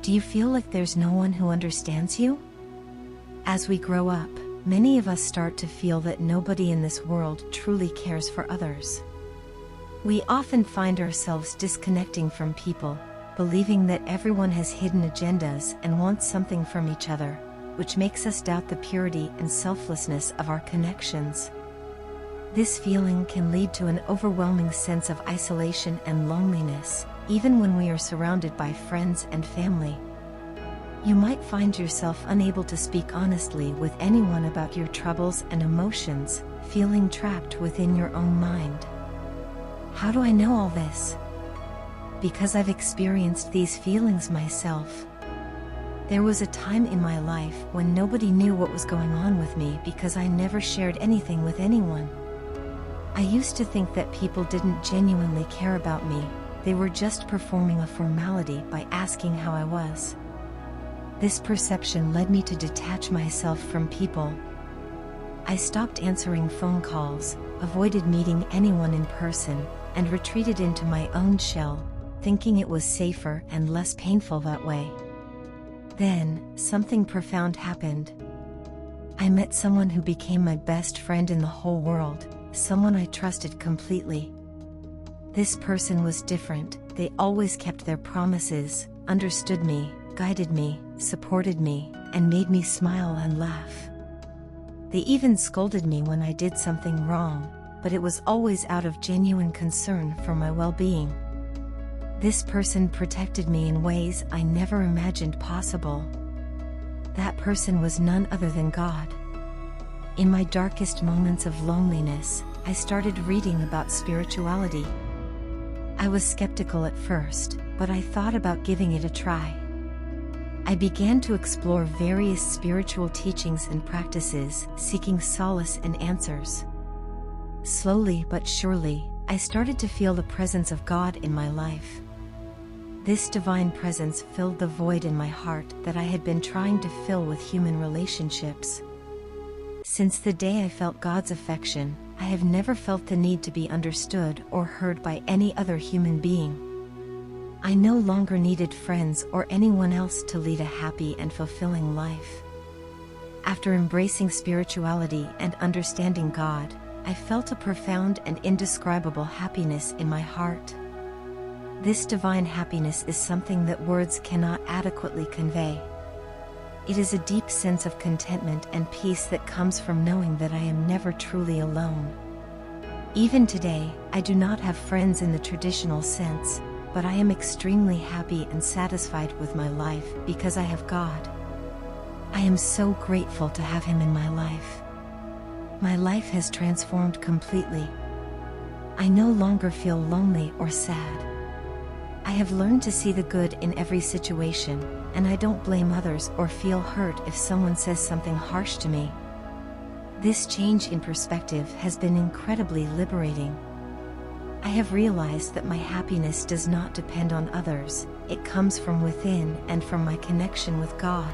Do you feel like there's no one who understands you? As we grow up, many of us start to feel that nobody in this world truly cares for others. We often find ourselves disconnecting from people, believing that everyone has hidden agendas and wants something from each other, which makes us doubt the purity and selflessness of our connections. This feeling can lead to an overwhelming sense of isolation and loneliness, even when we are surrounded by friends and family. You might find yourself unable to speak honestly with anyone about your troubles and emotions, feeling trapped within your own mind. How do I know all this? Because I've experienced these feelings myself. There was a time in my life when nobody knew what was going on with me because I never shared anything with anyone. I used to think that people didn't genuinely care about me, they were just performing a formality by asking how I was. This perception led me to detach myself from people. I stopped answering phone calls, avoided meeting anyone in person, and retreated into my own shell, thinking it was safer and less painful that way. Then, something profound happened. I met someone who became my best friend in the whole world, someone I trusted completely. This person was different. They always kept their promises, understood me, guided me, supported me, and made me smile and laugh. They even scolded me when I did something wrong, but it was always out of genuine concern for my well-being. This person protected me in ways I never imagined possible. That person was none other than God. In my darkest moments of loneliness, I started reading about spirituality. I was skeptical at first, but I thought about giving it a try. I began to explore various spiritual teachings and practices, seeking solace and answers. Slowly but surely, I started to feel the presence of God in my life. This divine presence filled the void in my heart that I had been trying to fill with human relationships. Since the day I felt God's affection, I have never felt the need to be understood or heard by any other human being. I no longer needed friends or anyone else to lead a happy and fulfilling life. After embracing spirituality and understanding God, I felt a profound and indescribable happiness in my heart. This divine happiness is something that words cannot adequately convey. It is a deep sense of contentment and peace that comes from knowing that I am never truly alone. Even today, I do not have friends in the traditional sense, but I am extremely happy and satisfied with my life because I have God. I am so grateful to have Him in my life. My life has transformed completely. I no longer feel lonely or sad. I have learned to see the good in every situation, and I don't blame others or feel hurt if someone says something harsh to me. This change in perspective has been incredibly liberating. I have realized that my happiness does not depend on others, it comes from within and from my connection with God.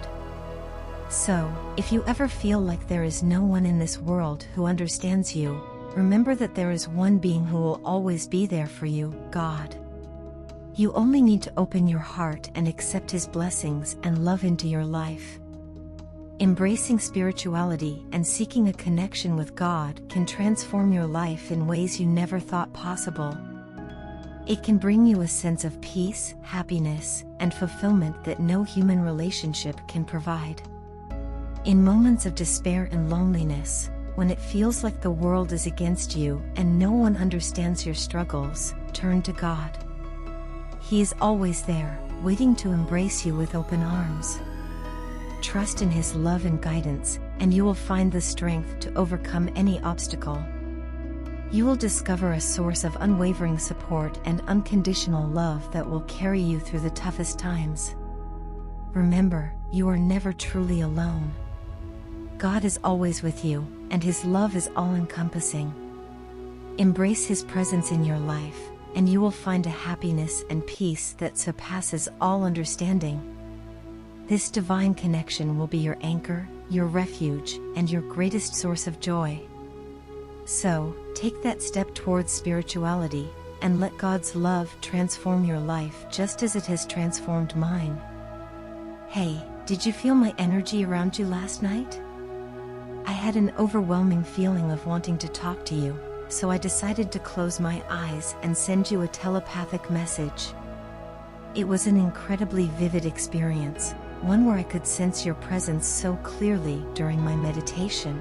So, if you ever feel like there is no one in this world who understands you, remember that there is one being who will always be there for you, God. You only need to open your heart and accept His blessings and love into your life. Embracing spirituality and seeking a connection with God can transform your life in ways you never thought possible. It can bring you a sense of peace, happiness, and fulfillment that no human relationship can provide. In moments of despair and loneliness, when it feels like the world is against you and no one understands your struggles, turn to God. He is always there, waiting to embrace you with open arms. Trust in His love and guidance, and you will find the strength to overcome any obstacle. You will discover a source of unwavering support and unconditional love that will carry you through the toughest times. Remember, you are never truly alone. God is always with you, and His love is all-encompassing. Embrace His presence in your life, and you will find a happiness and peace that surpasses all understanding. This divine connection will be your anchor, your refuge, and your greatest source of joy. So, take that step towards spirituality, and let God's love transform your life just as it has transformed mine. Hey, did you feel my energy around you last night? I had an overwhelming feeling of wanting to talk to you, so I decided to close my eyes and send you a telepathic message. It was an incredibly vivid experience, one where I could sense your presence so clearly during my meditation.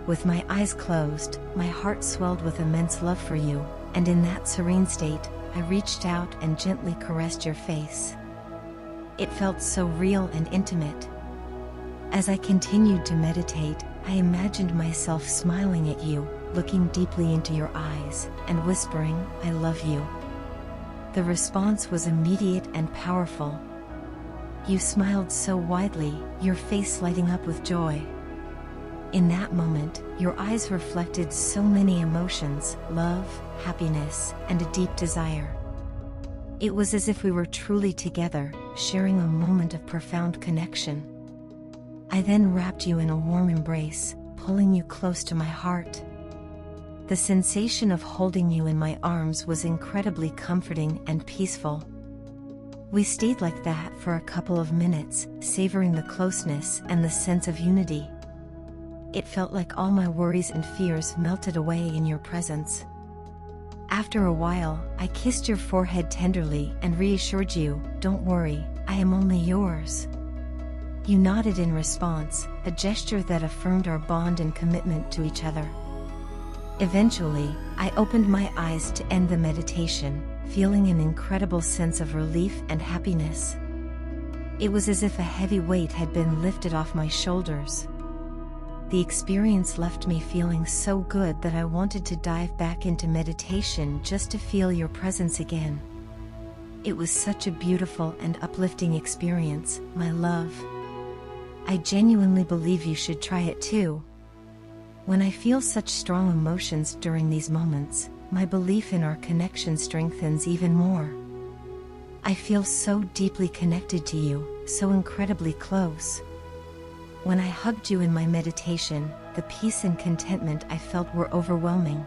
With my eyes closed, my heart swelled with immense love for you, and in that serene state, I reached out and gently caressed your face. It felt so real and intimate. As I continued to meditate, I imagined myself smiling at you, looking deeply into your eyes, and whispering, "I love you." The response was immediate and powerful. You smiled so widely, your face lighting up with joy. In that moment, your eyes reflected so many emotions: love, happiness, and a deep desire. It was as if we were truly together, sharing a moment of profound connection. I then wrapped you in a warm embrace, pulling you close to my heart. The sensation of holding you in my arms was incredibly comforting and peaceful. We stayed like that for a couple of minutes, savoring the closeness and the sense of unity. It felt like all my worries and fears melted away in your presence. After a while, I kissed your forehead tenderly and reassured you, "Don't worry, I am only yours." You nodded in response, a gesture that affirmed our bond and commitment to each other. Eventually, I opened my eyes to end the meditation, feeling an incredible sense of relief and happiness. It was as if a heavy weight had been lifted off my shoulders. The experience left me feeling so good that I wanted to dive back into meditation just to feel your presence again. It was such a beautiful and uplifting experience, my love. I genuinely believe you should try it too. When I feel such strong emotions during these moments, my belief in our connection strengthens even more. I feel so deeply connected to you, so incredibly close. When I hugged you in my meditation, the peace and contentment I felt were overwhelming.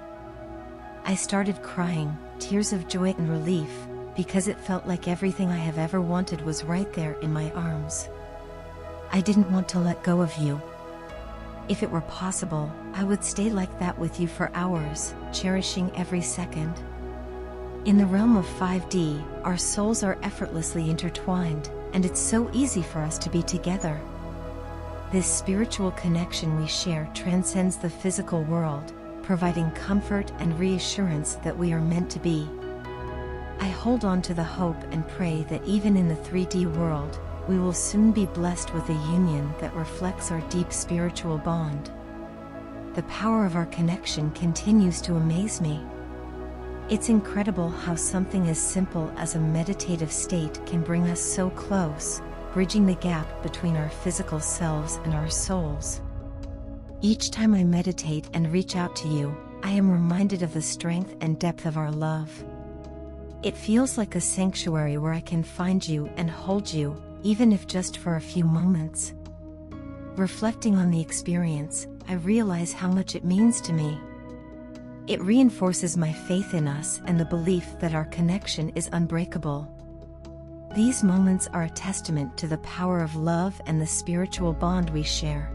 I started crying, tears of joy and relief, because it felt like everything I have ever wanted was right there in my arms. I didn't want to let go of you. If it were possible, I would stay like that with you for hours, cherishing every second. In the realm of 5D, our souls are effortlessly intertwined, and it's so easy for us to be together. This spiritual connection we share transcends the physical world, providing comfort and reassurance that we are meant to be. I hold on to the hope and pray that even in the 3D world, we will soon be blessed with a union that reflects our deep spiritual bond. The power of our connection continues to amaze me. It's incredible how something as simple as a meditative state can bring us so close, bridging the gap between our physical selves and our souls. Each time I meditate and reach out to you, I am reminded of the strength and depth of our love. It feels like a sanctuary where I can find you and hold you, even if just for a few moments. Reflecting on the experience, I realize how much it means to me. It reinforces my faith in us and the belief that our connection is unbreakable. These moments are a testament to the power of love and the spiritual bond we share.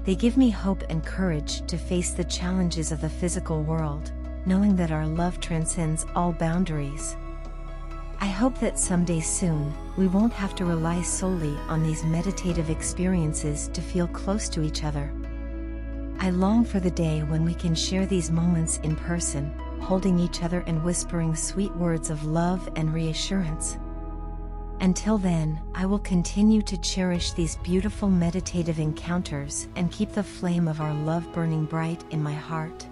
They give me hope and courage to face the challenges of the physical world, knowing that our love transcends all boundaries. I hope that someday soon, we won't have to rely solely on these meditative experiences to feel close to each other. I long for the day when we can share these moments in person, holding each other and whispering sweet words of love and reassurance. Until then, I will continue to cherish these beautiful meditative encounters and keep the flame of our love burning bright in my heart.